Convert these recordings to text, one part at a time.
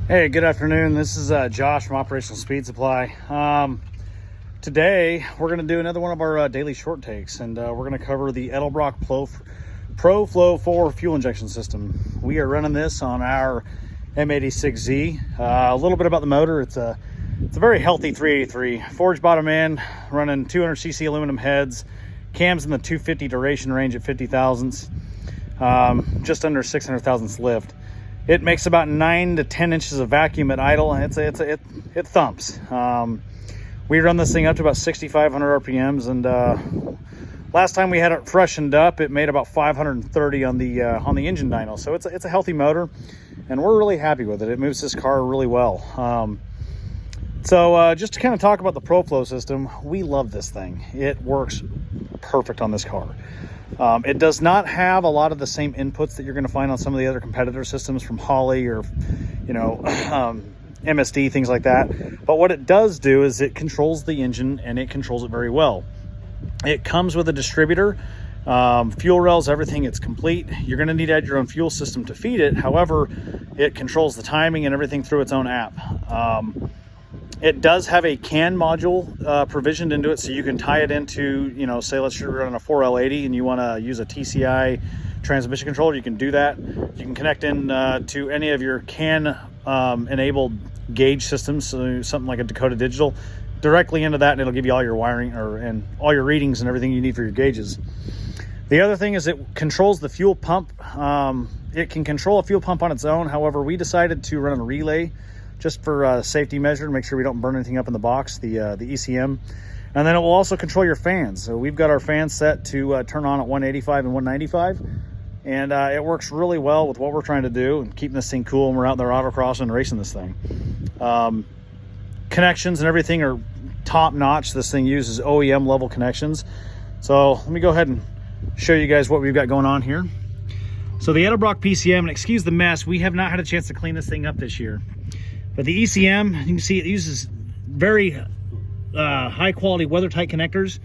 Hey, good afternoon. This is Josh from Operational Speed Supply. Today we're going to do another one of our daily short takes, and we're going to cover the Edelbrock Pro Flo 4 fuel injection system. We are running this on our M86-Z. A little bit about the motor. It's a very healthy 383 forged bottom end, running 200cc aluminum heads, cams in the 250 duration range at 50 thousandths, just under 600 thousandths lift. It makes about 9 to 10 inches of vacuum at idle, and it thumps. We run this thing up to about 6,500 RPMs, and last time we had it freshened up, it made about 530 on the engine dyno. So it's a healthy motor, and we're really happy with it. It moves this car really well. So just to kind of talk about the Pro Flo system, we love this thing. It works perfect on this car. It does not have a lot of the same inputs that you're going to find on some of the other competitor systems from Holley or, MSD, things like that. But what it does do is it controls the engine, and it controls it very well. It comes with a distributor, fuel rails, everything. It's complete. You're going to need to add your own fuel system to feed it. However, it controls the timing and everything through its own app. It does have a CAN module provisioned into it, so you can tie it into, say let's run a 4L80 and you want to use a TCI transmission controller, you can do that. You can connect in to any of your CAN enabled gauge systems, so something like a Dakota Digital, directly into that, and it'll give you all your wiring and all your readings and everything you need for your gauges. The other thing is it controls the fuel pump. It can control a fuel pump on its own. However, we decided to run a relay just for safety measure to make sure we don't burn anything up in the box, the ECM. And then it will also control your fans. So we've got our fans set to turn on at 185 and 195. And it works really well with what we're trying to do and keeping this thing cool when we're out there autocrossing and racing this thing. Connections and everything are top notch. This thing uses OEM level connections. So let me go ahead and show you guys what we've got going on here. So the Edelbrock Pcm, and excuse the mess, we have not had a chance to clean this thing up this year. But the ECM, you can see it uses very high quality weather tight connectors.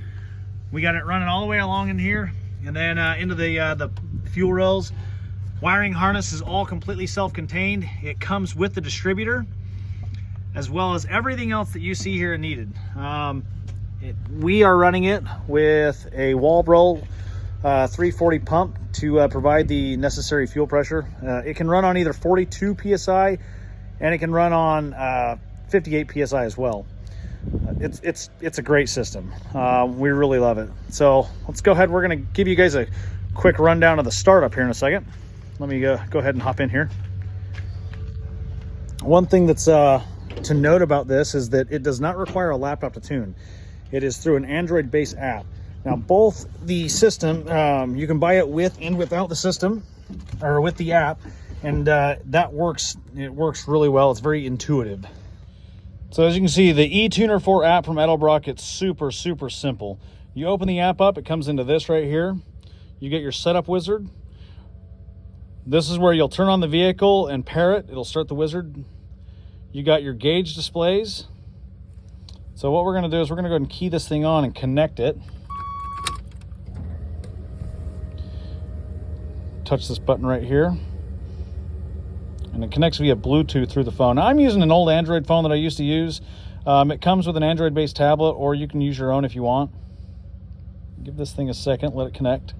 We got it running all the way along in here, and then into the fuel rails. Wiring harness is all completely self-contained. It comes with the distributor, as well as everything else that you see here needed. We are running it with a Walbro 340 pump to provide the necessary fuel pressure. It can run on either 42 PSI, and it can run on 58 PSI as well. It's a great system. We really love it. So let's go ahead. We're going to give you guys a quick rundown of the startup here in a second. Let me go ahead and hop in here. One thing that's to note about this is that it does not require a laptop to tune. It is through an Android-based app. Now, both the system, you can buy it with and without the system, or with the app. And that works. It works really well. It's very intuitive. So as you can see, the eTuner 4 app from Edelbrock, it's super simple. You open the app up, it comes into this right here. You get your setup wizard. This is where you'll turn on the vehicle and pair it. It'll start the wizard. You got your gauge displays. So what we're going to do is we're going to go ahead and key this thing on and connect it. Touch this button right here, and it connects via Bluetooth through the phone. Now, I'm using an old Android phone that I used to use. It comes with an Android-based tablet, or you can use your own if you want. Give this thing a second, let it connect.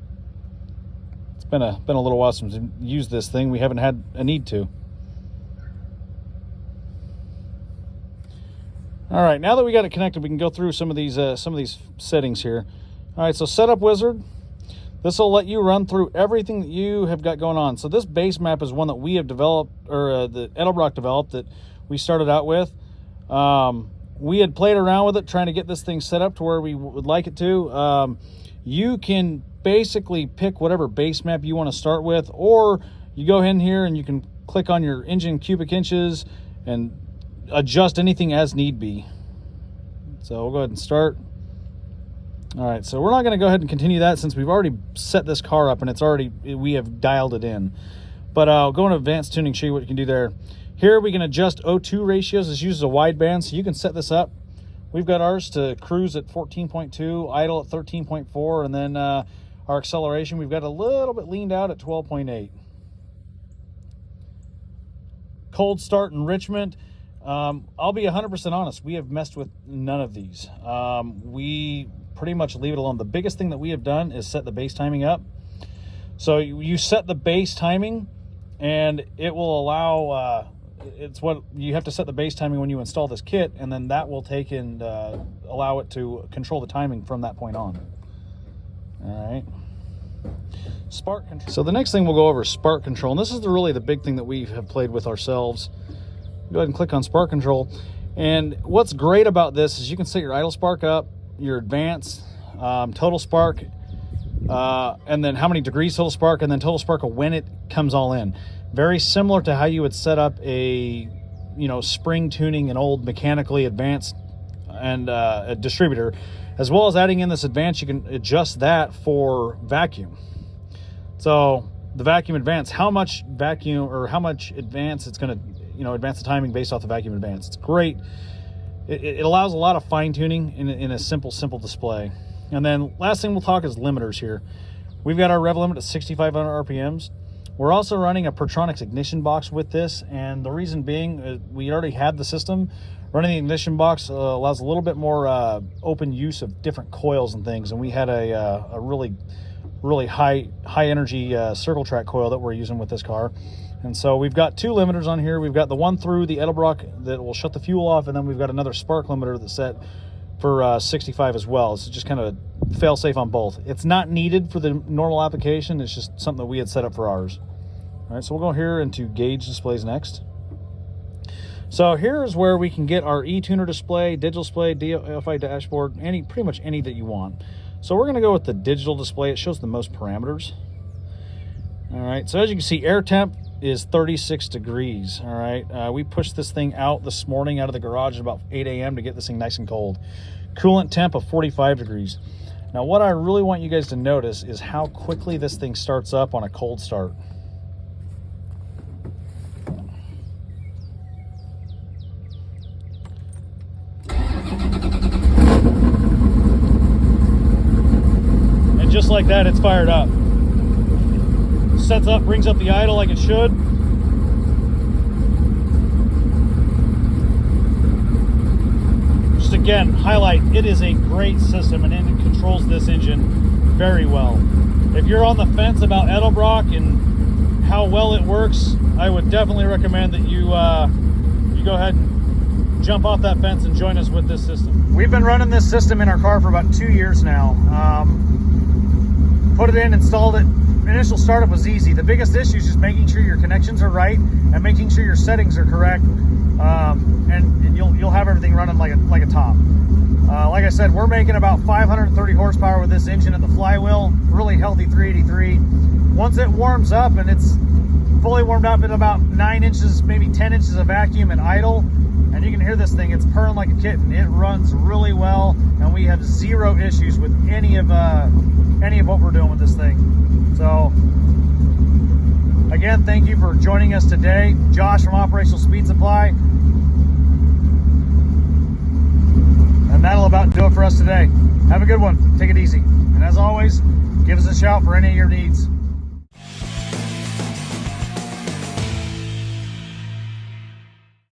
It's been a little while since we've used this thing. We haven't had a need to. All right, now that we got it connected, we can go through some of these settings here. All right, so Setup Wizard. This will let you run through everything that you have got going on. So this base map is one that we have developed, or that Edelbrock developed, that we started out with. We had played around with it, trying to get this thing set up to where we would like it to. You can basically pick whatever base map you want to start with, or you go in here and you can click on your engine cubic inches and adjust anything as need be. So we'll go ahead and start. All right, so we're not going to go ahead and continue that since we've already set this car up and we have dialed it in. But I'll go into advanced tuning, show you what you can do there. Here we can adjust O2 ratios. This uses a wideband, so you can set this up. We've got ours to cruise at 14.2, idle at 13.4, and then our acceleration, we've got a little bit leaned out at 12.8. cold start enrichment, I'll be 100% honest, we have messed with none of these. We pretty much leave it alone. The biggest thing that we have done is set the base timing up. So you set the base timing, and it will allow, it's what you have to set the base timing when you install this kit, and then that will take and allow it to control the timing from that point on. All right. Spark control. So the next thing we'll go over is spark control, and this is really the big thing that we have played with ourselves. Go ahead and click on spark control, and what's great about this is you can set your idle spark up, your advanced, total spark, and then how many degrees total spark, and then total spark when it comes all in. Very similar to how you would set up a, you know, spring tuning an old mechanically advanced and a distributor. As well as adding in this advance, you can adjust that for vacuum. So the vacuum advance, how much vacuum or how much advance it's going to, you know, advance the timing based off the vacuum advance. It's great. It allows a lot of fine tuning in a simple display. And then last thing we'll talk is limiters here. We've got our rev limit at 6,500 RPMs. We're also running a Pertronix ignition box with this, and the reason being, we already had the system. Running the ignition box allows a little bit more open use of different coils and things, and we had a really high energy circle track coil that we're using with this car. And so we've got two limiters on here. We've got the one through the Edelbrock that will shut the fuel off, and then we've got another spark limiter that's set for 65 as well. It's just kind of fail safe on both. It's not needed for the normal application. It's just something that we had set up for ours. All right, so we'll go here into gauge displays next. So here's where we can get our e-tuner display, digital display, DFI dashboard, pretty much any that you want. So we're gonna go with the digital display. It shows the most parameters. All right, so as you can see, air temp is 36 degrees. All right, we pushed this thing out this morning out of the garage at about 8 a.m. to get this thing nice and cold. Coolant temp of 45 degrees. Now what I really want you guys to notice is how quickly this thing starts up on a cold start. And just like that, it's fired up. Sets up, brings up the idle like it should. Just again, highlight, it is a great system, and it controls this engine very well. If you're on the fence about Edelbrock and how well it works, I would definitely recommend that you go ahead and jump off that fence and join us with this system. We've been running this system in our car for about 2 years now. Put it in, installed it. Initial startup was easy. The biggest issue is just making sure your connections are right and making sure your settings are correct, and you'll have everything running like a top. Like I said, we're making about 530 horsepower with this engine at the flywheel. Really healthy 383. Once it warms up and it's fully warmed up at about 9 inches, maybe 10 inches of vacuum and idle, and you can hear this thing, it's purring like a kitten. It runs really well, and we have zero issues with any of what we're doing with this thing. So, again, thank you for joining us today. Josh from Operational Speed Supply. And that'll about do it for us today. Have a good one. Take it easy. And as always, give us a shout for any of your needs.